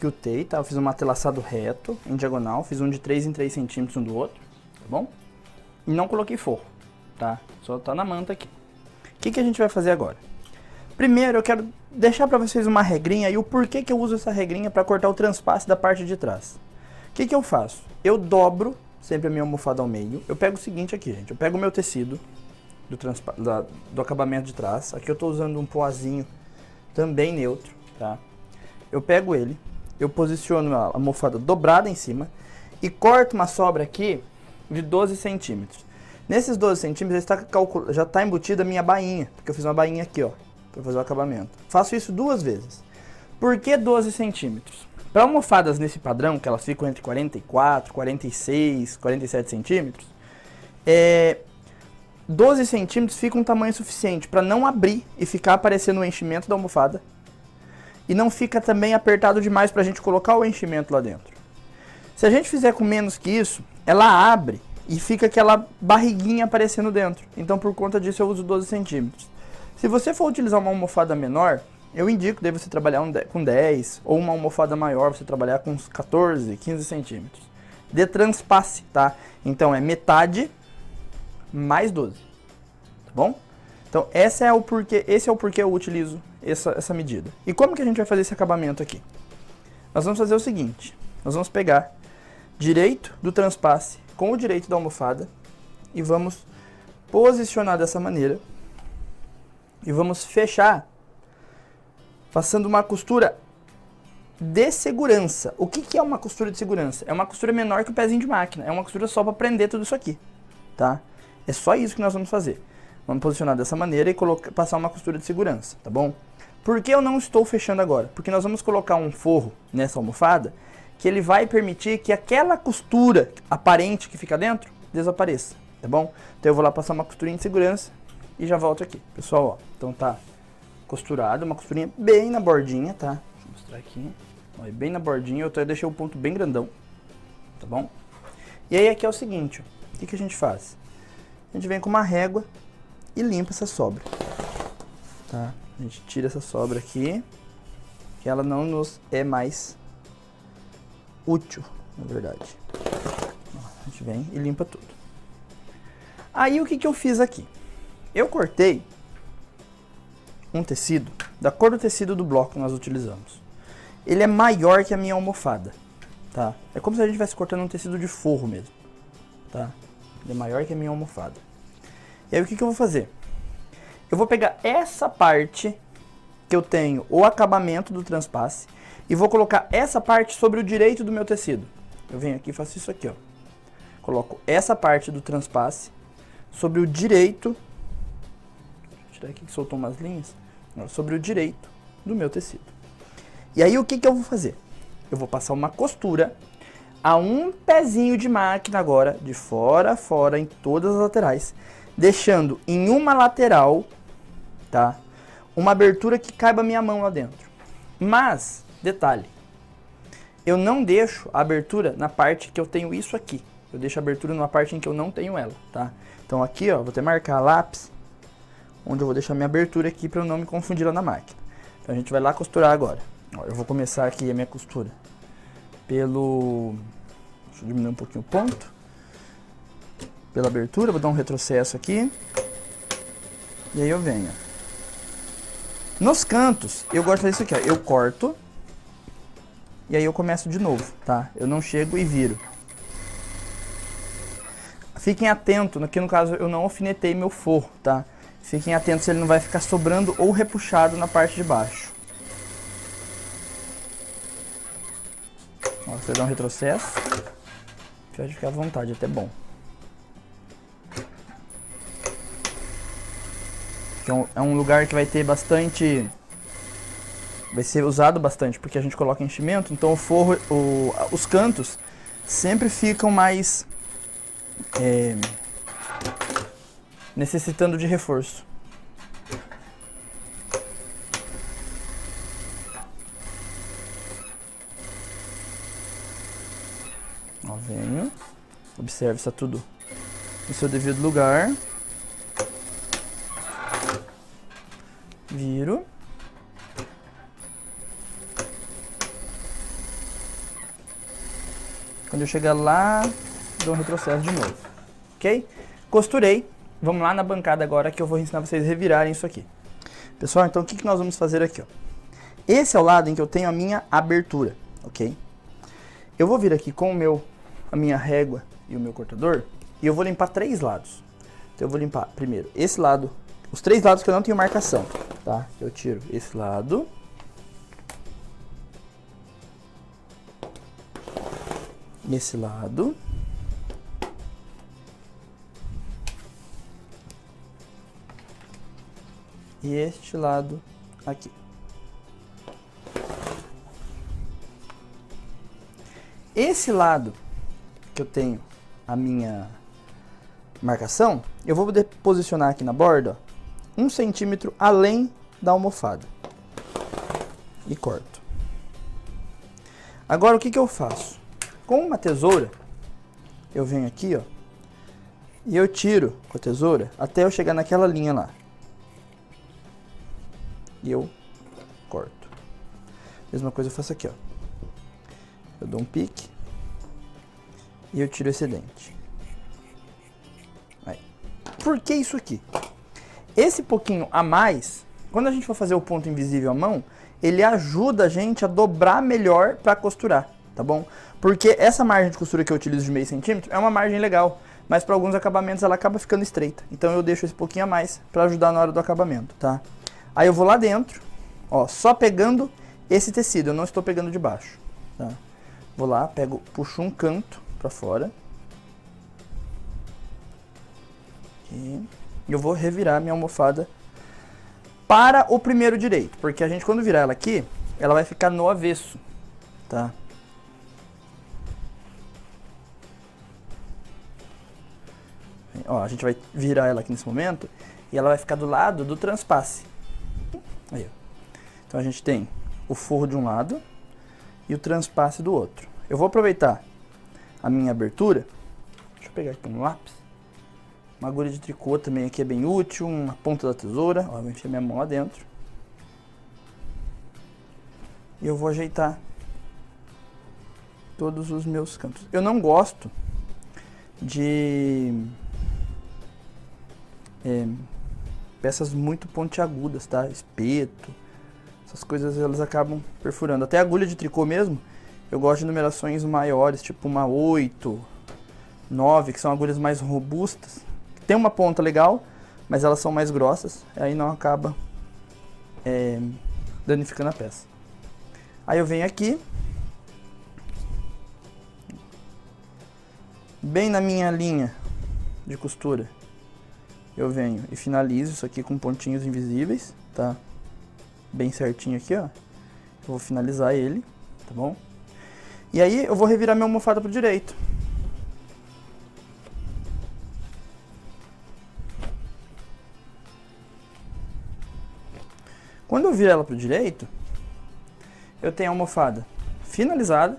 filtei, tá? Eu fiz um matelaçado reto, em diagonal, fiz um de 3 em 3 centímetros um do outro, tá bom? E não coloquei forro, tá? Só tá na manta aqui. O que a gente vai fazer agora? Primeiro eu quero deixar pra vocês uma regrinha e o porquê que eu uso essa regrinha pra cortar o transpasse da parte de trás. O que eu faço? Eu dobro sempre a minha almofada ao meio. Eu pego o seguinte aqui, gente. Eu pego o meu tecido do acabamento de trás. Aqui eu tô usando um poazinho também neutro, tá? Eu pego ele, eu posiciono a almofada dobrada em cima e corto uma sobra aqui de 12 centímetros. Nesses 12 centímetros já está embutida a minha bainha, porque eu fiz uma bainha aqui, ó, para fazer o acabamento. Faço isso 2 vezes. Por que 12 centímetros? Para almofadas nesse padrão, que elas ficam entre 44, 46, 47 centímetros, 12 centímetros fica um tamanho suficiente para não abrir e ficar aparecendo o enchimento da almofada. E não fica também apertado demais para a gente colocar o enchimento lá dentro. Se a gente fizer com menos que isso, ela abre e fica aquela barriguinha aparecendo dentro. Então por conta disso eu uso 12 centímetros. Se você for utilizar uma almofada menor, eu indico daí você trabalhar com 10, ou uma almofada maior, você trabalhar com uns 14, 15 centímetros. De transpasse, tá? Então é metade mais 12, tá bom? Então esse é o porquê eu utilizo essa medida. E como que a gente vai fazer esse acabamento aqui? Nós vamos fazer o seguinte, nós vamos pegar direito do transpasse com o direito da almofada e vamos posicionar dessa maneira e vamos fechar passando uma costura de segurança. O que é uma costura de segurança? É uma costura menor que o pezinho de máquina, é uma costura só para prender tudo isso aqui, tá? É só isso que nós vamos fazer. Vamos posicionar dessa maneira e passar uma costura de segurança, tá bom? Por que eu não estou fechando agora? Porque nós vamos colocar um forro nessa almofada que ele vai permitir que aquela costura aparente que fica dentro desapareça, tá bom? Então eu vou lá passar uma costurinha de segurança e já volto aqui. Pessoal, ó, então tá costurado, uma costurinha bem na bordinha, tá? Deixa eu mostrar aqui. Ó, bem na bordinha, eu deixei o ponto bem grandão, tá bom? E aí aqui é o seguinte, ó, o que a gente faz? A gente vem com uma régua e limpa essa sobra, tá? A gente tira essa sobra aqui, que ela não nos é mais útil, na verdade. A gente vem e limpa tudo. Aí o que eu fiz aqui? Eu cortei um tecido, da cor do tecido do bloco que nós utilizamos. Ele é maior que a minha almofada, tá? É como se a gente estivesse cortando um tecido de forro mesmo, tá? Ele é maior que a minha almofada. E aí o que eu vou fazer? Eu vou pegar essa parte que eu tenho o acabamento do transpasse e vou colocar essa parte sobre o direito do meu tecido. Eu venho aqui e faço isso aqui, ó. Coloco essa parte do transpasse sobre o direito. Deixa eu tirar aqui que soltou umas linhas. Sobre o direito do meu tecido. E aí o que eu vou fazer? Eu vou passar uma costura a um pezinho de máquina agora, de fora a fora, em todas as laterais, deixando em uma lateral, tá, uma abertura que caiba a minha mão lá dentro. Mas, detalhe, eu não deixo a abertura na parte que eu tenho isso aqui. Eu deixo a abertura numa parte em que eu não tenho ela, tá? Então aqui, ó, vou até marcar lápis, onde eu vou deixar minha abertura aqui para eu não me confundir lá na máquina. Então a gente vai lá costurar agora. Ó, eu vou começar aqui a minha costura pelo... Deixa eu diminuir um pouquinho o ponto. Pela abertura, vou dar um retrocesso aqui. E aí eu venho. Nos cantos, eu gosto de fazer isso aqui, ó. Eu corto. E aí eu começo de novo, tá? Eu não chego e viro. Fiquem atentos, aqui no caso eu não alfinetei meu forro, tá? Fiquem atentos se ele não vai ficar sobrando ou repuxado na parte de baixo. Ó, você dá um retrocesso. Pode ficar à vontade, até bom. É um lugar que vai ter bastante... Vai ser usado bastante, porque a gente coloca enchimento, então o forro, os cantos sempre ficam mais... necessitando de reforço. Ó, venho. Observe, está tudo no seu devido lugar. Viro. Quando eu chegar lá, dou um retrocesso de novo. Ok? Costurei. Vamos lá na bancada agora que eu vou ensinar vocês a revirarem isso aqui. Pessoal, então o que nós vamos fazer aqui? Ó? Esse é o lado em que eu tenho a minha abertura, ok? Eu vou vir aqui com a minha régua e o meu cortador e eu vou limpar 3 lados. Então eu vou limpar primeiro esse lado, os 3 lados que eu não tenho marcação, tá? Eu tiro esse lado. Esse lado. E este lado aqui. Esse lado que eu tenho a minha marcação, eu vou poder posicionar aqui na borda, ó, 1 centímetro além da almofada. E corto. Agora o que eu faço? Com uma tesoura, eu venho aqui, ó, e eu tiro com a tesoura até eu chegar naquela linha lá. E eu corto. Mesma coisa eu faço aqui, ó. Eu dou um pique e eu tiro o excedente. Aí. Por que isso aqui? Esse pouquinho a mais, quando a gente for fazer o ponto invisível à mão, ele ajuda a gente a dobrar melhor para costurar, tá bom? Porque essa margem de costura que eu utilizo de meio centímetro é uma margem legal, mas para alguns acabamentos ela acaba ficando estreita. Então eu deixo esse pouquinho a mais para ajudar na hora do acabamento, tá? Aí eu vou lá dentro, ó, só pegando esse tecido, eu não estou pegando de baixo, tá? Vou lá, puxo um canto para fora. Aqui. E eu vou revirar minha almofada para o primeiro direito, porque a gente quando virar ela aqui, ela vai ficar no avesso, tá? Ó, a gente vai virar ela aqui nesse momento e ela vai ficar do lado do transpasse. Aí, ó. Então a gente tem o forro de um lado e o transpasse do outro. Eu vou aproveitar a minha abertura. Deixa eu pegar aqui um lápis. Uma agulha de tricô também aqui é bem útil. Uma ponta da tesoura. Ó, eu vou enfiar minha mão lá dentro. E eu vou ajeitar todos os meus cantos. Eu não gosto de peças muito pontiagudas, tá? Espeto. Essas coisas elas acabam perfurando. Até a agulha de tricô mesmo, eu gosto de numerações maiores, tipo uma 8, 9, que são agulhas mais robustas. Tem uma ponta legal, mas elas são mais grossas, aí não acaba danificando a peça. Aí eu venho aqui, bem na minha linha de costura, eu venho e finalizo isso aqui com pontinhos invisíveis, tá? Bem certinho aqui, ó. Eu vou finalizar ele, tá bom? E aí eu vou revirar minha almofada pro direito. Quando eu virar ela pro direito, eu tenho a almofada finalizada,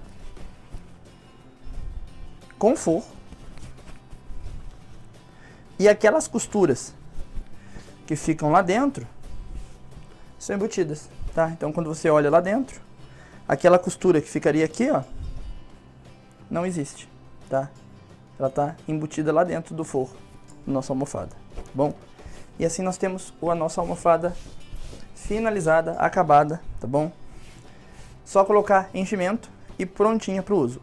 com forro. E aquelas costuras que ficam lá dentro são embutidas, tá? Então quando você olha lá dentro, aquela costura que ficaria aqui, ó, não existe, tá? Ela tá embutida lá dentro do forro da nossa almofada, tá bom? E assim nós temos a nossa almofada finalizada, acabada, tá bom? Só colocar enchimento e prontinha para o uso.